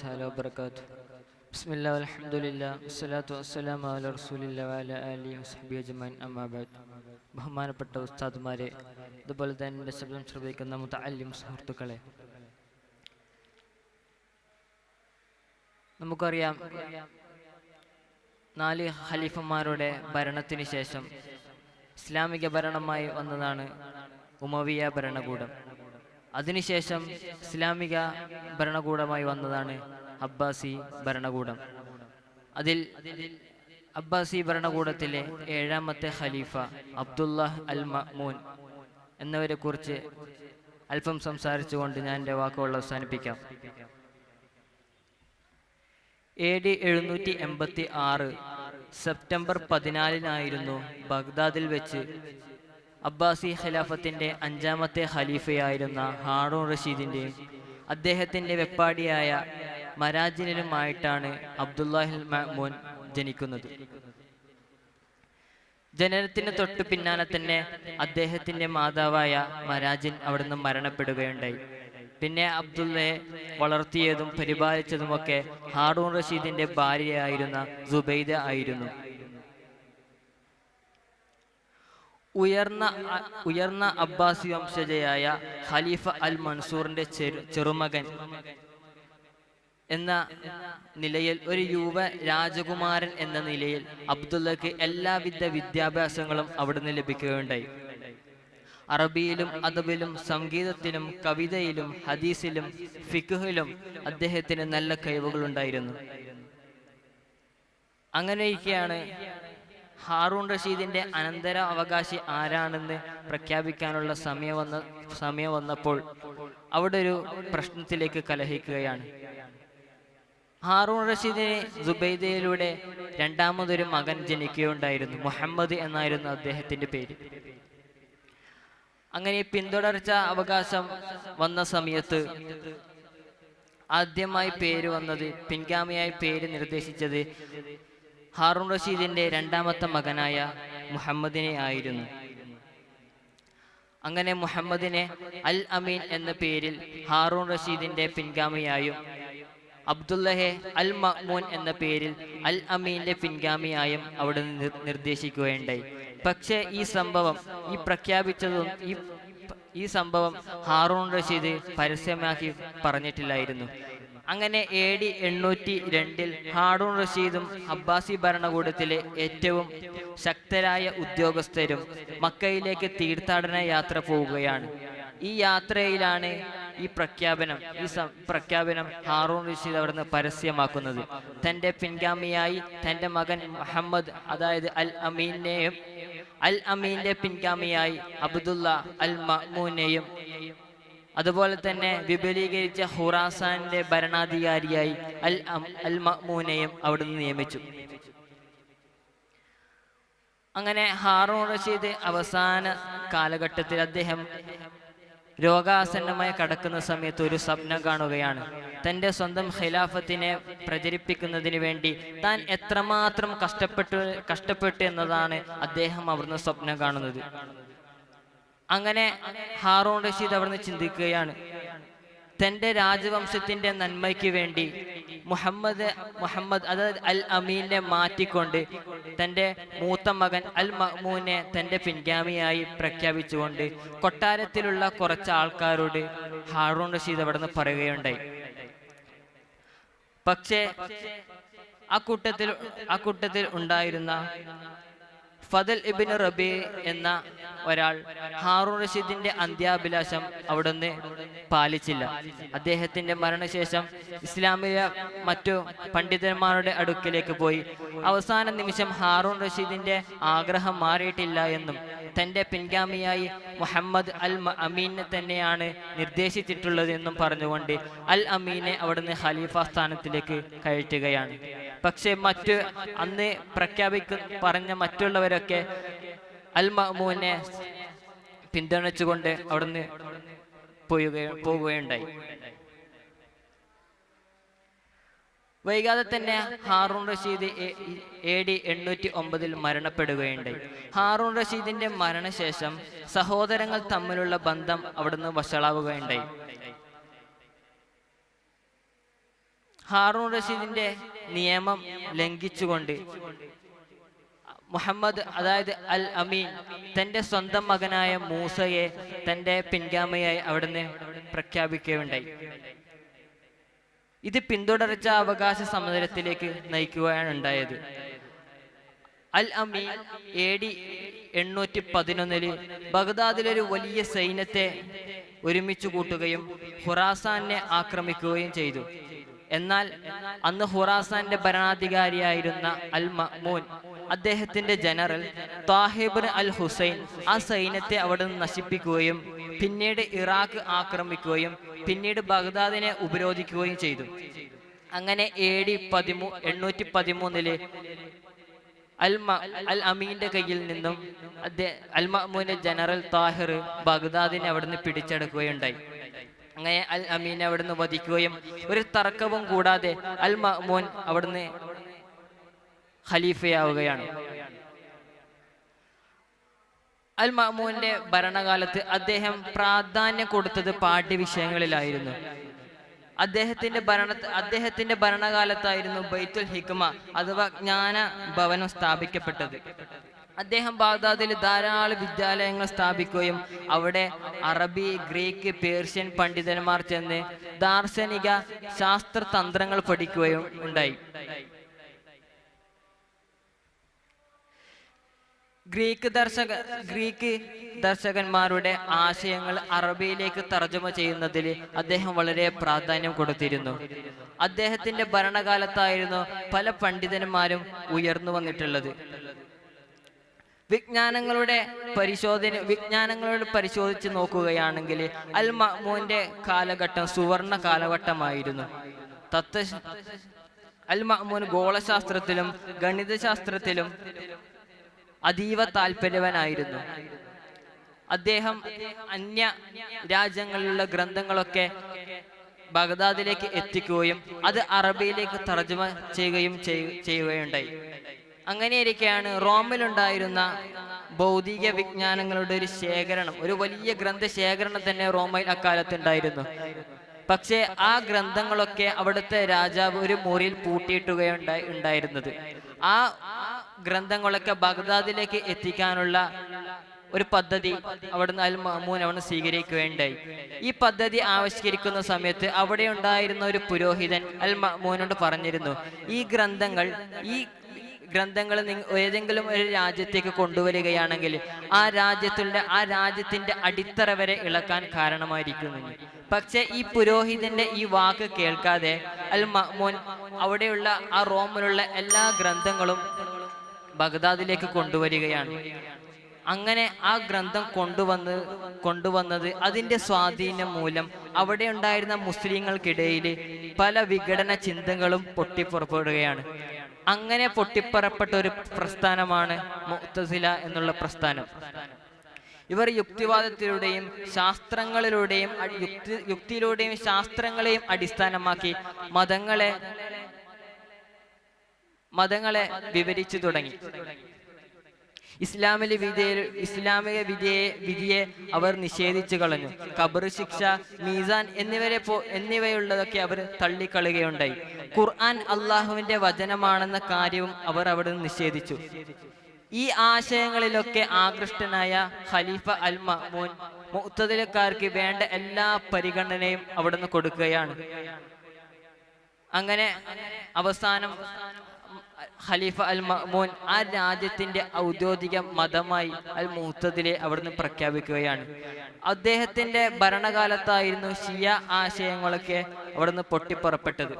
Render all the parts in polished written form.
تعالى وبركاته. بسم الله والحمد لله والصلاة والسلام على رسول الله وعلى آله وصحبه أجمعين أما بعد. ബഹുമാനപ്പെട്ട ഉസ്താദുമാരെ, അതുപോലെ തന്നെ എൻ്റെ ശബ്ദം ശ്രദ്ധിക്കുന്ന മുതഅല്ലിം സുഹൃത്തുക്കളെ, നമുക്കറിയാം 4 ഖലീഫമാരുടെ ഭരണത്തിന് ശേഷം ഇസ്ലാമിക ഭരണമായി വന്നതാണ് ഉമവിയ ഭരണകൂടം. അതിനുശേഷം ഇസ്ലാമിക ഭരണകൂടമായി വന്നതാണ് അബ്ബാസി ഭരണകൂടം. അതിൽ അബ്ബാസി ഭരണകൂടത്തിലെ 7ാമത്തെ ഖലീഫ അബ്ദുല്ലാഹ് അൽ മഅ്മൂൻ എന്നവരെ കുറിച്ച് അല്പം സംസാരിച്ചുകൊണ്ട് ഞാൻ എൻ്റെ വാക്കുകൾ അവസാനിപ്പിക്കാം. AD 786 സെപ്റ്റംബർ 14 ബഗ്ദാദിൽ വെച്ച് അബ്ബാസി ഖിലാഫത്തിൻ്റെ 5ാമത്തെ ഖലീഫയായിരുന്ന ഹാറൂൺ റഷീദിൻ്റെയും അദ്ദേഹത്തിൻ്റെ വെപ്പാടിയായ മരാജിനുമായിട്ടാണ് അബ്ദുല്ലാഹിൽ മഅ്മൂൻ ജനിക്കുന്നത്. ജനനത്തിന് തൊട്ടു പിന്നാലെ തന്നെ അദ്ദേഹത്തിൻ്റെ മാതാവായ മരാജിൻ അവിടുന്ന് മരണപ്പെടുകയുണ്ടായി. പിന്നെ അബ്ദുള്ളയെ വളർത്തിയതും പരിപാലിച്ചതുമൊക്കെ ഹാറൂൺ റഷീദിൻ്റെ ഭാര്യയായിരുന്ന സുബൈദ ആയിരുന്നു. ഉയർന്ന അബ്ബാസി വംശജയായ ഖലീഫ അൽ മൻസൂറിന്റെ ചെറുമകൻ എന്ന നിലയിൽ, ഒരു യുവ രാജകുമാരൻ എന്ന നിലയിൽ അബ്ദുള്ളക്ക് എല്ലാവിധ വിദ്യാഭ്യാസങ്ങളും അവിടുന്ന് ലഭിക്കുകയുണ്ടായി. അറബിയിലും അദബിലും സംഗീതത്തിലും കവിതയിലും ഹദീസിലും ഫിഖ്ഹിലും അദ്ദേഹത്തിന് നല്ല കഴിവുകളുണ്ടായിരുന്നു. അങ്ങനെയൊക്കെയാണ് ഹാറൂൺ റഷീദിന്റെ അനന്തര അവകാശി ആരാണെന്ന് പ്രഖ്യാപിക്കാനുള്ള സമയം വന്നപ്പോൾ അവിടെ ഒരു പ്രശ്നത്തിലേക്ക് കലഹിക്കുകയാണ്. ഹാറൂൺ റഷീദിന് സുബൈദയിലൂടെ 2ാമതൊരു മകൻ ജനിക്കുകയുണ്ടായിരുന്നു. മുഹമ്മദ് എന്നായിരുന്നു അദ്ദേഹത്തിന്റെ പേര്. അങ്ങനെ പിന്തുടർച്ച അവകാശം വന്ന സമയത്ത് ആദ്യമായി പേര് വന്നത്, പിൻഗാമിയായി പേര് നിർദ്ദേശിച്ചത് ഹാറൂൺ റഷീദിന്റെ 2ാമത്തെ മകനായ മുഹമ്മദിനെ ആയിരുന്നു. അങ്ങനെ മുഹമ്മദിനെ അൽ അമീൻ എന്ന പേരിൽ ഹാറൂൺ റഷീദിന്റെ പിൻഗാമിയായും അബ്ദുള്ളഹെ അൽ മഅ്മൂൻ എന്ന പേരിൽ അൽ അമീന്റെ പിൻഗാമിയായും അവിടെ നിർദ്ദേശിക്കുകയുണ്ടായി. പക്ഷേ ഈ സംഭവം ഹാറൂൺ റഷീദ് പരസ്യമാക്കി പറഞ്ഞിട്ടില്ലായിരുന്നു. അങ്ങനെ AD 802 ഹാറൂൺ റഷീദും അബ്ബാസി ഭരണകൂടത്തിലെ ഏറ്റവും ശക്തരായ ഉദ്യോഗസ്ഥരും മക്കയിലേക്ക് തീർത്ഥാടന യാത്ര പോവുകയാണ്. ഈ യാത്രയിലാണ് ഈ പ്രഖ്യാപനം ഹാറൂൺ റഷീദ് അവിടുന്ന് പരസ്യമാക്കുന്നത്. തൻ്റെ പിൻഗാമിയായി തൻ്റെ മകൻ മുഹമ്മദ്, അതായത് അൽ അമീന്റെ പിൻഗാമിയായി അബ്ദുള്ള അൽ മഅ്മൂനെയും അതുപോലെ തന്നെ വിപുലീകരിച്ച ഖുറാസാന്റെ ഭരണാധികാരിയായി അൽ മഅ്മൂനെയും അവിടുന്ന് നിയമിച്ചു. അങ്ങനെ ഹാറൂൺ റഷീദ് അവസാന കാലഘട്ടത്തിൽ അദ്ദേഹം രോഗാസന്നമായി കടക്കുന്ന സമയത്ത് ഒരു സ്വപ്നം കാണുകയാണ്. തൻ്റെ സ്വന്തം ഖിലാഫത്തിനെ പ്രചരിപ്പിക്കുന്നതിന് വേണ്ടി താൻ എത്രമാത്രം കഷ്ടപ്പെട്ടു എന്നതാണ് അദ്ദേഹം അവിടുന്ന് സ്വപ്നം കാണുന്നത്. അങ്ങനെ ഹാറൂൺ റഷീദ് അവിടുന്ന് ചിന്തിക്കുകയാണ്, തൻ്റെ രാജവംശത്തിൻ്റെ നന്മയ്ക്ക് വേണ്ടി മുഹമ്മദ് അതായത് അൽ അമീനെ മാറ്റിക്കൊണ്ട് തൻ്റെ മൂത്ത മകൻ അൽ മഅ്മൂനെ തൻ്റെ പിൻഗാമിയായി പ്രഖ്യാപിച്ചുകൊണ്ട് കൊട്ടാരത്തിലുള്ള കുറച്ച് ആൾക്കാരോട് ഹാറൂൺ റഷീദ് അവിടുന്ന് പറയുകയുണ്ടായി. പക്ഷേ ആ കൂട്ടത്തിൽ ഉണ്ടായിരുന്ന ഫദൽ ഇബ്നു റബീ എന്ന ഒരാൾ ഹാറൂൺ റഷീദിന്റെ അന്ത്യാഭിലാഷം അവിടുന്ന് പാലിച്ചില്ല. അദ്ദേഹത്തിന്റെ മരണശേഷം ഇസ്ലാമിലെ മറ്റു പണ്ഡിതന്മാരുടെ അടുക്കിലേക്ക് പോയി അവസാന നിമിഷം ഹാറൂൺ റഷീദിന്റെ ആഗ്രഹം മാറിയിട്ടില്ല എന്നും തൻ്റെ പിൻഗാമിയായി മുഹമ്മദ് അൽ അമീനെ തന്നെയാണ് നിർദ്ദേശിച്ചിട്ടുള്ളത് എന്നും പറഞ്ഞുകൊണ്ട് അൽ അമീനെ അവിടുന്ന് ഖലീഫ സ്ഥാനത്തിലേക്ക് കയറ്റുകയാണ്. പക്ഷെ അന്ന് പറഞ്ഞ മറ്റുള്ളവരൊക്കെ അൽ മഅ്മൂനെ പിന്തുണച്ചുകൊണ്ട് അവിടുന്ന് പോവുകയുണ്ടായി. വൈകാതെ തന്നെ ഹാറൂൺ റഷീദ് AD 809 മരണപ്പെടുകയുണ്ടായി. ഹാറൂൺ റഷീദിന്റെ മരണശേഷം സഹോദരങ്ങൾ തമ്മിലുള്ള ബന്ധം അവിടുന്ന് വഷളാവുകയുണ്ടായി. ഹാറൂൺ റഷീദിന്റെ നിയമം ലംഘിച്ചുകൊണ്ട് മുഹമ്മദ്, അതായത് അൽ അമീൻ, തൻ്റെ സ്വന്തം മകനായ മൂസയെ തൻ്റെ പിൻഗാമിയായി അവിടുന്ന് പ്രഖ്യാപിക്കുകയുണ്ടായി. ഇത് പിന്തുടർച്ച അവകാശ സമരത്തിലേക്ക് നയിക്കുകയാണ് ഉണ്ടായത്. അൽ അമീൻ AD 811 ബഗ്ദാദിലൊരു വലിയ സൈന്യത്തെ ഒരുമിച്ച് കൂട്ടുകയും ഖുറാസാനെ ആക്രമിക്കുകയും ചെയ്തു. എന്നാൽ അന്ന് ഖുറാസാന്റെ ഭരണാധികാരിയായിരുന്ന അൽ മഅ്മൂൻ, അദ്ദേഹത്തിന്റെ ജനറൽ താഹിബ് അൽ ഹുസൈൻ ആ സൈന്യത്തെ അവിടെ നിന്ന് നശിപ്പിക്കുകയും പിന്നീട് ഇറാഖ് ആക്രമിക്കുകയും പിന്നീട് ബഗ്ദാദിനെ ഉപരോധിക്കുകയും ചെയ്തു. അങ്ങനെ AD 813 അൽ അമീന്റെ കയ്യിൽ നിന്നും അൽ മഅ്മൂന്റെ ജനറൽ താഹിർ ബഗ്ദാദിനെ അവിടുന്ന് പിടിച്ചെടുക്കുകയുണ്ടായി. അങ്ങനെ അൽ അമീനെ അവിടുന്ന് വധിക്കുകയും ഒരു തർക്കവും കൂടാതെ അൽ മഅ്മൂൻ അവിടുന്ന് ഖലീഫയാവുകയാണ്. അൽ മഅ്മൂന്റെ ഭരണകാലത്ത് പ്രാധാന്യം കൊടുത്തത് പാഠ്യവിഷയങ്ങളിലായിരുന്നു. അദ്ദേഹത്തിന്റെ ഭരണകാലത്തായിരുന്നു ബൈത്തുൽ ഹിക്മ അഥവാ ജ്ഞാന ഭവനം സ്ഥാപിക്കപ്പെട്ടത്. അദ്ദേഹം ബാഗ്ദാദിൽ ധാരാളം വിദ്യാലയങ്ങൾ സ്ഥാപിക്കുകയും അവിടെ അറബി, ഗ്രീക്ക്, പേർഷ്യൻ പണ്ഡിതന്മാർ ചെന്ന് ദാർശനിക ശാസ്ത്രതന്ത്രങ്ങൾ പഠിക്കുകയും ഉണ്ടായി. ഗ്രീക്ക് ദർശകന്മാരുടെ ആശയങ്ങൾ അറബിയിലേക്ക് തർജ്ജമ ചെയ്യുന്നതിൽ അദ്ദേഹം വളരെ പ്രാധാന്യം കൊടുത്തിരുന്നു. അദ്ദേഹത്തിന്റെ ഭരണകാലത്തായിരുന്നു പല പണ്ഡിതന്മാരും ഉയർന്നു വന്നിട്ടുള്ളത്. വിജ്ഞാനങ്ങളുടെ പരിശോധിച്ച് നോക്കുകയാണെങ്കിൽ അൽ മഅ്മൂന്റെ കാലഘട്ടം സുവർണ കാലഘട്ടമായിരുന്നു. അൽ മഅ്മൂൻ ഗോളശാസ്ത്രത്തിലും ഗണിതശാസ്ത്രത്തിലും അതീവ താല്പര്യവനായിരുന്നു. അദ്ദേഹം അന്യ രാജ്യങ്ങളിലുള്ള ഗ്രന്ഥങ്ങളൊക്കെ ബഗ്ദാദിലേക്ക് എത്തിക്കുകയും അത് അറബിയിലേക്ക് തർജ്ജമ ചെയ്യുകയുണ്ടായി. അങ്ങനെയിരിക്കെയാണ് റോമിലുണ്ടായിരുന്ന ഭൗതിക വിജ്ഞാനങ്ങളുടെ ഒരു ശേഖരണം, ഒരു വലിയ ഗ്രന്ഥശേഖരണം തന്നെ റോമയിൽ അക്കാലത്തുണ്ടായിരുന്നു. പക്ഷേ ആ ഗ്രന്ഥങ്ങളൊക്കെ അവിടുത്തെ രാജാവ് ഒരു മുറിയിൽ പൂട്ടിയിട്ടുകയുണ്ടായിരുന്നത്. ആ ഗ്രന്ഥങ്ങളൊക്കെ ബഗ്ദാദിലേക്ക് എത്തിക്കാനുള്ള ഒരു പദ്ധതി അവിടുന്ന് അൽ മഅ്മൂൻ അവിടെ സ്വീകരിക്കുകയുണ്ടായി. ഈ പദ്ധതി ആവിഷ്കരിക്കുന്ന സമയത്ത് അവിടെ ഉണ്ടായിരുന്ന ഒരു പുരോഹിതൻ അൽ മഅ്മൂനോട് പറഞ്ഞിരുന്നു, ഈ ഗ്രന്ഥങ്ങൾ ഏതെങ്കിലും ഒരു രാജ്യത്തേക്ക് കൊണ്ടുവരികയാണെങ്കിൽ ആ രാജ്യത്തിന്റെ അടിത്തറ വരെ ഇളക്കാൻ കാരണമായിരിക്കുന്നു. പക്ഷെ ഈ പുരോഹിതന്റെ ഈ വാക്ക് കേൾക്കാതെ അൽ മഅ്മൂൻ അവിടെയുള്ള ആ റോമിലുള്ള എല്ലാ ഗ്രന്ഥങ്ങളും ബഗ്ദാദിലേക്ക് കൊണ്ടുവരികയാണ്. അങ്ങനെ ആ ഗ്രന്ഥം കൊണ്ടുവന്നത് അതിന്റെ സ്വാധീനം മൂലം അവിടെ ഉണ്ടായിരുന്ന മുസ്ലിങ്ങൾക്കിടയിൽ പല വിഘടന ചിന്തകളും പൊട്ടിപ്പുറപ്പെടുകയാണ്. അങ്ങനെ പൊട്ടിപ്പുറപ്പെട്ട ഒരു പ്രസ്ഥാനമാണ് മുഅ്തസില എന്നുള്ള പ്രസ്ഥാനം. ഇവർ യുക്തിവാദത്തിലൂടെയും ശാസ്ത്രങ്ങളെയും അടിസ്ഥാനമാക്കി മതങ്ങളെ വിവരിച്ചു തുടങ്ങി. ഇസ്ലാമിക വിധിയെ അവർ നിഷേധിച്ചു കളഞ്ഞു. ഖബർ ശിക്ഷ, മീസാൻ എന്നിവയുള്ളതൊക്കെ അവർ തള്ളിക്കളയുകയുണ്ടായി. ഖുർആൻ അള്ളാഹുവിന്റെ വചനമാണെന്ന കാര്യവും അവർ അവിടെ നിഷേധിച്ചു. ഈ ആശയങ്ങളിലൊക്കെ ആകൃഷ്ടനായ ഖലീഫ അൽ മഅ്മൂൻ മുഅ്തസിലക്കാർക്ക് വേണ്ട എല്ലാ പരിഗണനയും അവിടുന്ന് കൊടുക്കുകയാണ്. അങ്ങനെ അവസാനം ഖലീഫ അൽ മഅ്മൂൻ ആ രാജ്യത്തിന്റെ ഔദ്യോഗിക മതമായി അൽ മുഅ്തസിലെ അവിടുന്ന് പ്രഖ്യാപിക്കുകയാണ്. അദ്ദേഹത്തിന്റെ ഭരണകാലത്തായിരുന്നു ഷിയ ആശയങ്ങളൊക്കെ അവിടുന്ന് പൊട്ടിപ്പുറപ്പെട്ടത്.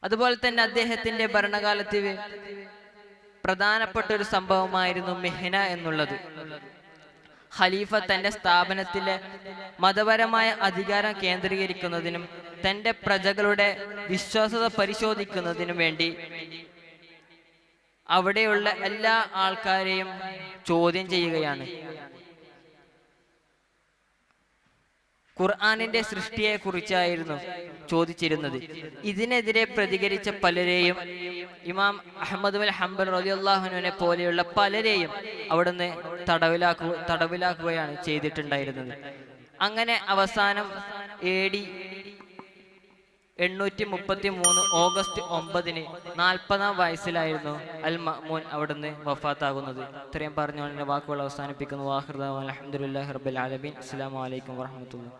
അതുപോലെ തന്നെ അദ്ദേഹത്തിന്റെ ഭരണകാലത്ത് പ്രധാനപ്പെട്ട ഒരു സംഭവമായിരുന്നു മിഹ്ന എന്നുള്ളത്. ഖലീഫ തന്റെ സ്ഥാപനത്തിലെ മതപരമായ അധികാരം കേന്ദ്രീകരിക്കുന്നതിനും തന്റെ പ്രജകളുടെ വിശ്വാസത പരിശോധിക്കുന്നതിനും വേണ്ടി അവിടെയുള്ള എല്ലാ ആൾക്കാരെയും ചോദ്യം ചെയ്യുകയാണ്. ഖുർആനിന്റെ സൃഷ്ടിയെ കുറിച്ചായിരുന്നു ചോദിച്ചിരുന്നത്. ഇതിനെതിരെ പ്രതികരിച്ച പലരെയും, ഇമാം അഹ്മദ് ബിൻ ഹംബൽ റളിയല്ലാഹു അൻഹുവിനെ പോലെയുള്ള പലരെയും അവിടുന്ന് തടവിലാക്കുകയാണ് ചെയ്തിട്ടുണ്ടായിരുന്നത്. അങ്ങനെ അവസാനം AD 833 ഓഗസ്റ്റ് 9-ന് 40-ാം വയസ്സിലായിരുന്നു അൽ മഅ്മൂൻ അവിടുന്ന് വഫാത്താകുന്നത്. ഇത്രയും പറഞ്ഞുകൊണ്ട് വാക്കുകൾ അവസാനിപ്പിക്കുന്നു. വാഹിർ ദഅ്വാനാ അൽഹംദുലില്ലാഹി റബ്ബിൽ ആലമീൻ. അസ്സലാമു അലൈക്കും വറഹ്മത്തുള്ളാഹി.